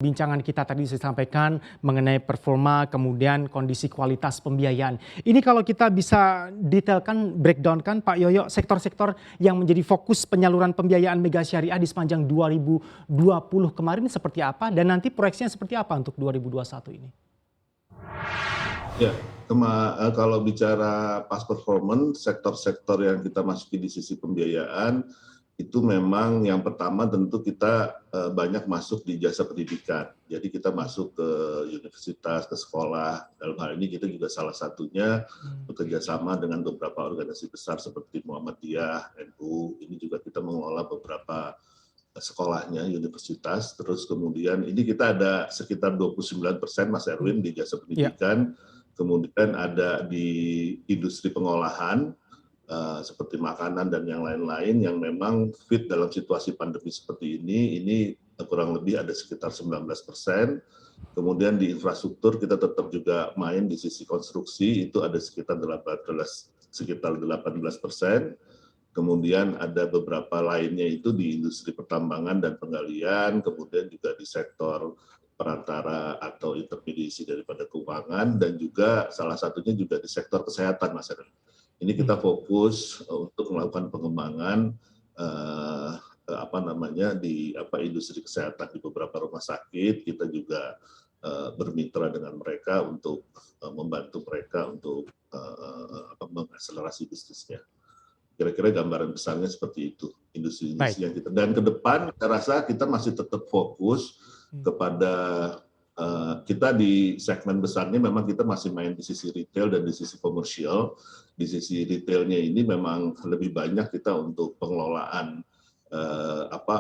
Bincangan kita tadi saya sampaikan mengenai performa, kemudian kondisi kualitas pembiayaan. Ini kalau kita bisa detailkan, breakdown-kan Pak Yoyo, sektor-sektor yang menjadi fokus penyaluran pembiayaan mega syariah di sepanjang 2020 kemarin seperti apa dan nanti proyeksinya seperti apa untuk 2021 ini? Ya, kalau bicara past performance, sektor-sektor yang kita masuki di sisi pembiayaan, itu memang yang pertama tentu kita banyak masuk di jasa pendidikan. Jadi kita masuk ke universitas, ke sekolah. Dalam hal ini kita juga salah satunya bekerja sama dengan beberapa organisasi besar seperti Muhammadiyah, NU. Ini juga kita mengelola beberapa sekolahnya, universitas. Terus kemudian ini kita ada sekitar 29% Mas Erwin di jasa pendidikan. Kemudian ada di industri pengolahan, seperti makanan dan yang lain-lain yang memang fit dalam situasi pandemi seperti ini kurang lebih ada sekitar 19%. Kemudian di infrastruktur kita tetap juga main di sisi konstruksi, itu ada sekitar 18%. Kemudian ada beberapa lainnya itu di industri pertambangan dan penggalian, kemudian juga di sektor perantara atau intermediasi daripada keuangan, dan juga salah satunya juga di sektor kesehatan, Mas Erwin. Ini kita fokus untuk melakukan pengembangan di industri kesehatan di beberapa rumah sakit. Kita juga bermitra dengan mereka untuk membantu mereka untuk mengakselerasi bisnisnya. Kira-kira gambaran besarnya seperti itu, industri-industri yang kita. Dan ke depan, saya rasa kita masih tetap fokus kepada kita di segmen besarnya memang kita masih main di sisi retail dan di sisi komersial. Di sisi retailnya ini memang lebih banyak kita untuk pengelolaan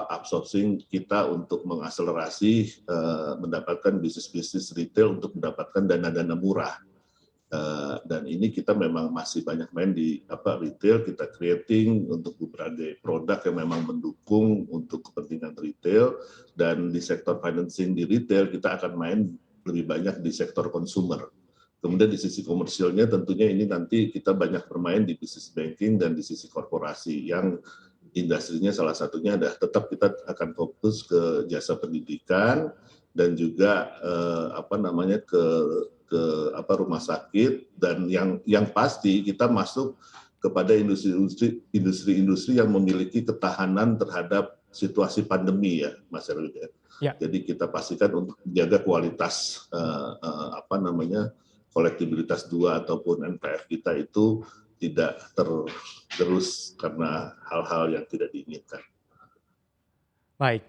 outsourcing kita untuk mengakselerasi mendapatkan bisnis-bisnis retail untuk mendapatkan dana-dana murah. Dan ini kita memang masih banyak main di retail, kita creating untuk berbagai produk yang memang mendukung untuk kepentingan retail, dan di sektor financing di retail kita akan main lebih banyak di sektor consumer. Kemudian di sisi komersialnya tentunya ini nanti kita banyak bermain di business banking dan di sisi korporasi yang industrinya salah satunya adalah tetap kita akan fokus ke jasa pendidikan dan juga ke rumah sakit, dan yang pasti kita masuk kepada industri-industri yang memiliki ketahanan terhadap situasi pandemi ya, Mas Erwin. Ya. Jadi kita pastikan untuk menjaga kualitas kolektibilitas 2 ataupun NPF kita itu tidak tergerus karena hal-hal yang tidak diinginkan. Baik.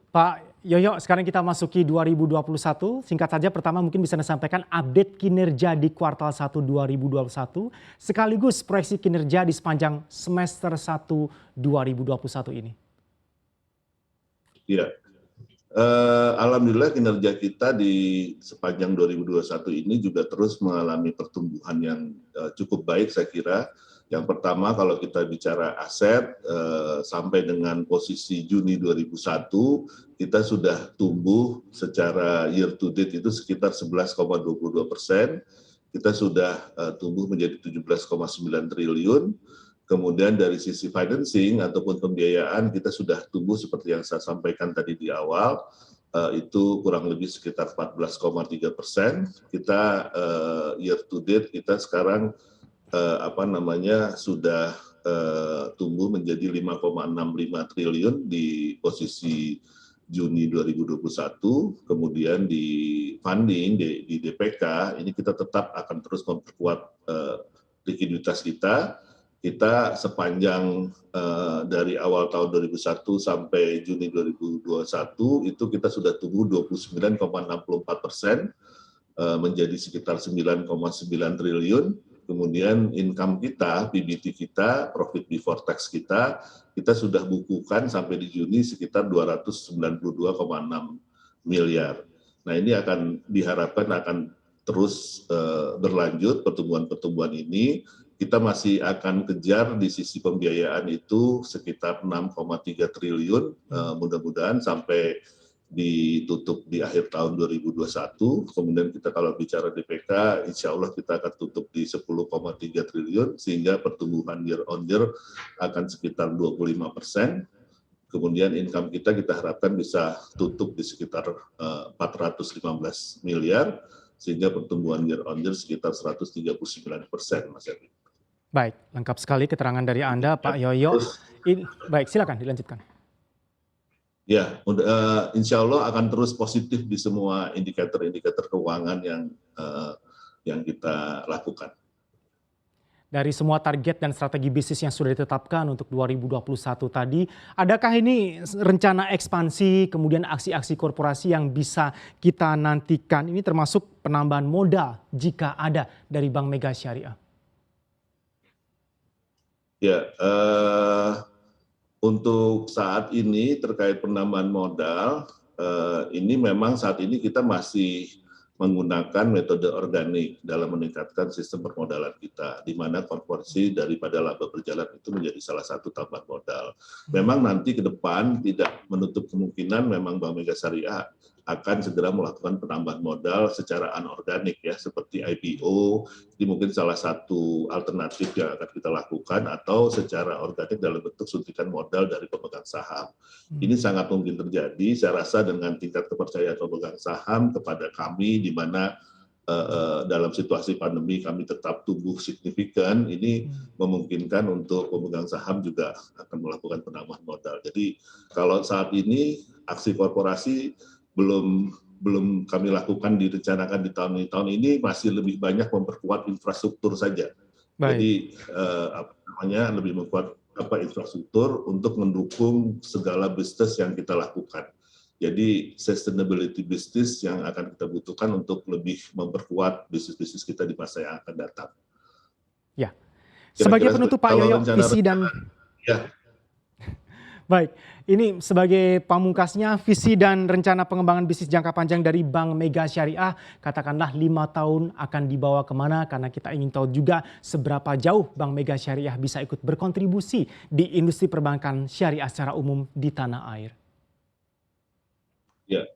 Pak Yoyo, sekarang kita masuki 2021. Singkat saja, pertama mungkin bisa disampaikan update kinerja di kuartal 1 2021, sekaligus proyeksi kinerja di sepanjang semester 1 2021 ini. Iya, alhamdulillah kinerja kita di sepanjang 2021 ini juga terus mengalami pertumbuhan yang cukup baik saya kira. Yang pertama kalau kita bicara aset, sampai dengan posisi Juni 2001 kita sudah tumbuh secara year to date itu sekitar 11,22%. Kita sudah tumbuh menjadi 17,9 triliun. Kemudian dari sisi financing ataupun pembiayaan kita sudah tumbuh seperti yang saya sampaikan tadi di awal, itu kurang lebih sekitar 14,3%. Kita year to date kita sekarang sudah tumbuh menjadi 5,65 triliun di posisi Juni 2021. Kemudian di funding di DPK ini kita tetap akan terus memperkuat likuiditas kita. Kita sepanjang dari awal tahun 2001 sampai Juni 2021 itu kita sudah tumbuh 29,64%, menjadi sekitar 9,9 triliun. Kemudian income kita, PBT kita, profit before tax kita sudah bukukan sampai di Juni sekitar 292,6 miliar. Nah ini akan diharapkan akan terus berlanjut pertumbuhan ini. Kita masih akan kejar di sisi pembiayaan itu sekitar 6,3 triliun, mudah-mudahan sampai ditutup di akhir tahun 2021. Kemudian kita kalau bicara DPK, insya Allah kita akan tutup di 10,3 triliun, sehingga pertumbuhan year on year akan sekitar 25%. Kemudian income kita harapkan bisa tutup di sekitar 415 miliar, sehingga pertumbuhan year on year sekitar 139%, Mas Erwin. Baik, lengkap sekali keterangan dari Anda, Pak Yoyo. Terus, Baik, silakan dilanjutkan. ya, insya Allah akan terus positif di semua indikator-indikator keuangan yang kita lakukan. Dari semua target dan strategi bisnis yang sudah ditetapkan untuk 2021 tadi, adakah ini rencana ekspansi, kemudian aksi-aksi korporasi yang bisa kita nantikan? Ini termasuk penambahan modal jika ada dari Bank Mega Syariah. Ya, untuk saat ini terkait penambahan modal, ini memang saat ini kita masih menggunakan metode organik dalam meningkatkan sistem permodalan kita, di mana konversi daripada laba berjalan itu menjadi salah satu tambahan modal. Memang nanti ke depan tidak menutup kemungkinan memang Bank Mega Syariah akan segera melakukan penambahan modal secara anorganik ya, seperti IPO, ini mungkin salah satu alternatif yang akan kita lakukan, atau secara organik dalam bentuk suntikan modal dari pemegang saham. Ini sangat mungkin terjadi, saya rasa dengan tingkat kepercayaan pemegang saham kepada kami, di mana dalam situasi pandemi kami tetap tumbuh signifikan, ini memungkinkan untuk pemegang saham juga akan melakukan penambahan modal. Jadi kalau saat ini aksi korporasi belum kami lakukan, direncanakan di tahun ini masih lebih banyak memperkuat infrastruktur saja. Baik. Jadi lebih memperkuat infrastruktur untuk mendukung segala bisnis yang kita lakukan. Jadi sustainability bisnis yang akan kita butuhkan untuk lebih memperkuat bisnis-bisnis kita di masa yang akan datang. Ya. Sebagai penutup Pak Yoyo, visi dan ya. Baik, ini sebagai pamungkasnya, visi dan rencana pengembangan bisnis jangka panjang dari Bank Mega Syariah, katakanlah 5 tahun akan dibawa kemana, karena kita ingin tahu juga seberapa jauh Bank Mega Syariah bisa ikut berkontribusi di industri perbankan syariah secara umum di tanah air. Ya,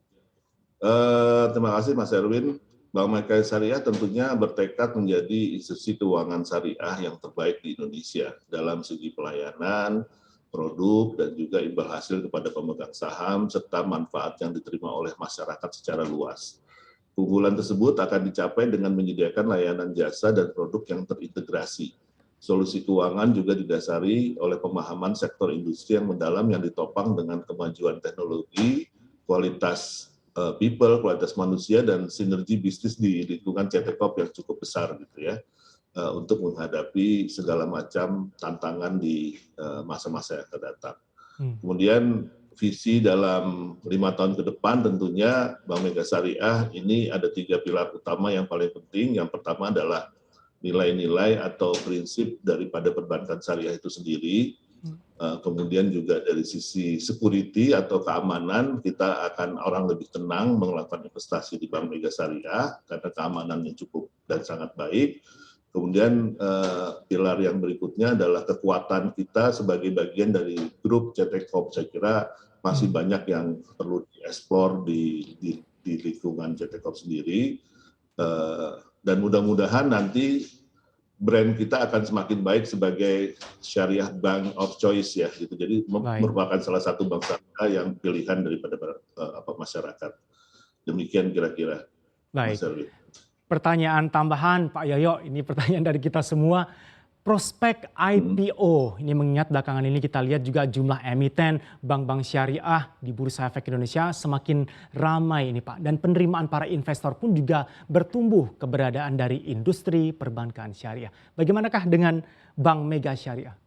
terima kasih Mas Erwin. Bank Mega Syariah tentunya bertekad menjadi institusi keuangan syariah yang terbaik di Indonesia dalam segi pelayanan, produk, dan juga imbal hasil kepada pemegang saham, serta manfaat yang diterima oleh masyarakat secara luas. Keunggulan tersebut akan dicapai dengan menyediakan layanan jasa dan produk yang terintegrasi. Solusi keuangan juga didasari oleh pemahaman sektor industri yang mendalam yang ditopang dengan kemajuan teknologi, kualitas people, kualitas manusia, dan sinergi bisnis di lingkungan CT Corp yang cukup besar gitu ya. Untuk menghadapi segala macam tantangan di masa-masa yang akan datang. Kemudian visi dalam 5 tahun ke depan tentunya Bank Mega Syariah ini ada 3 pilar utama yang paling penting. Yang pertama adalah nilai-nilai atau prinsip daripada perbankan syariah itu sendiri. Kemudian juga dari sisi security atau keamanan, kita akan orang lebih tenang melakukan investasi di Bank Mega Syariah karena keamanannya cukup dan sangat baik. Kemudian pilar yang berikutnya adalah kekuatan kita sebagai bagian dari grup CT Corp. Saya kira masih banyak yang perlu dieksplor di lingkungan CT Corp sendiri. Dan mudah-mudahan nanti brand kita akan semakin baik sebagai syariah bank of choice ya. Gitu. Jadi merupakan salah satu bank syariah yang pilihan daripada masyarakat. Demikian kira-kira. Baik. Pertanyaan tambahan Pak Yoyo, ini pertanyaan dari kita semua. Prospek IPO, ini mengingat belakangan ini kita lihat juga jumlah emiten bank-bank syariah di Bursa Efek Indonesia semakin ramai ini Pak. Dan penerimaan para investor pun juga bertumbuh keberadaan dari industri perbankan syariah. Bagaimanakah dengan Bank Mega Syariah?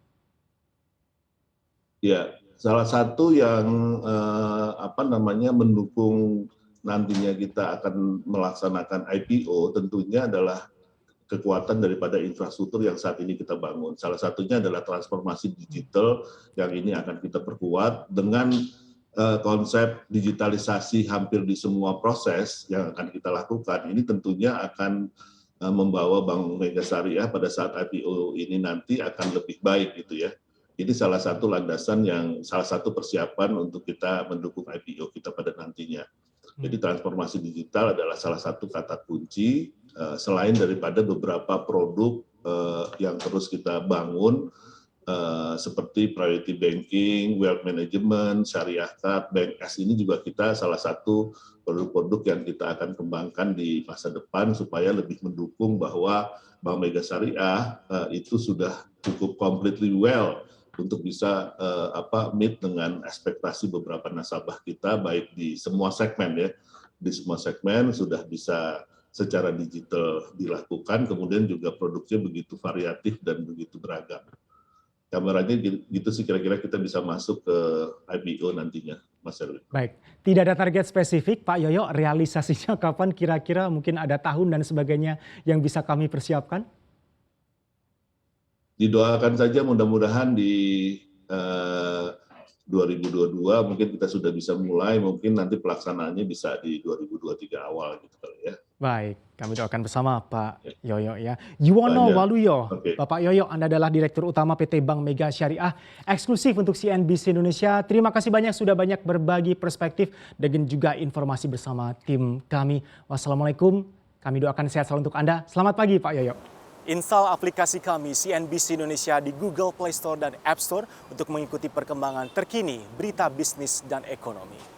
Ya, salah satu yang mendukung nantinya kita akan melaksanakan IPO tentunya adalah kekuatan daripada infrastruktur yang saat ini kita bangun. Salah satunya adalah transformasi digital yang ini akan kita perkuat dengan konsep digitalisasi hampir di semua proses yang akan kita lakukan. Ini tentunya akan membawa Bank Mega Syariah pada saat IPO ini nanti akan lebih baik gitu ya. Ini salah satu landasan salah satu persiapan untuk kita mendukung IPO kita pada nantinya. Jadi transformasi digital adalah salah satu kata kunci selain daripada beberapa produk yang terus kita bangun seperti priority banking, wealth management, syariah card, bank S ini juga kita salah satu produk-produk yang kita akan kembangkan di masa depan supaya lebih mendukung bahwa Bank Mega Syariah itu sudah cukup completely well untuk bisa meet dengan ekspektasi beberapa nasabah kita baik di semua segmen ya. Di semua segmen sudah bisa secara digital dilakukan, kemudian juga produknya begitu variatif dan begitu beragam. Gambarannya gitu sih kira-kira kita bisa masuk ke IPO nantinya, Mas Erwin. Baik, tidak ada target spesifik Pak Yoyo, realisasinya kapan kira-kira, mungkin ada tahun dan sebagainya yang bisa kami persiapkan? Didoakan saja mudah-mudahan di 2022 mungkin kita sudah bisa mulai, mungkin nanti pelaksanaannya bisa di 2023 awal gitu kali ya. Baik, kami doakan bersama Pak Yoyo ya. Yuwono Waluyo, Bapak Yoyo, Anda adalah Direktur Utama PT Bank Mega Syariah, eksklusif untuk CNBC Indonesia. Terima kasih banyak sudah banyak berbagi perspektif dan juga informasi bersama tim kami. Wassalamualaikum, kami doakan sehat selalu untuk Anda. Selamat pagi Pak Yoyo. Install aplikasi kami CNBC Indonesia di Google Play Store dan App Store untuk mengikuti perkembangan terkini berita bisnis dan ekonomi.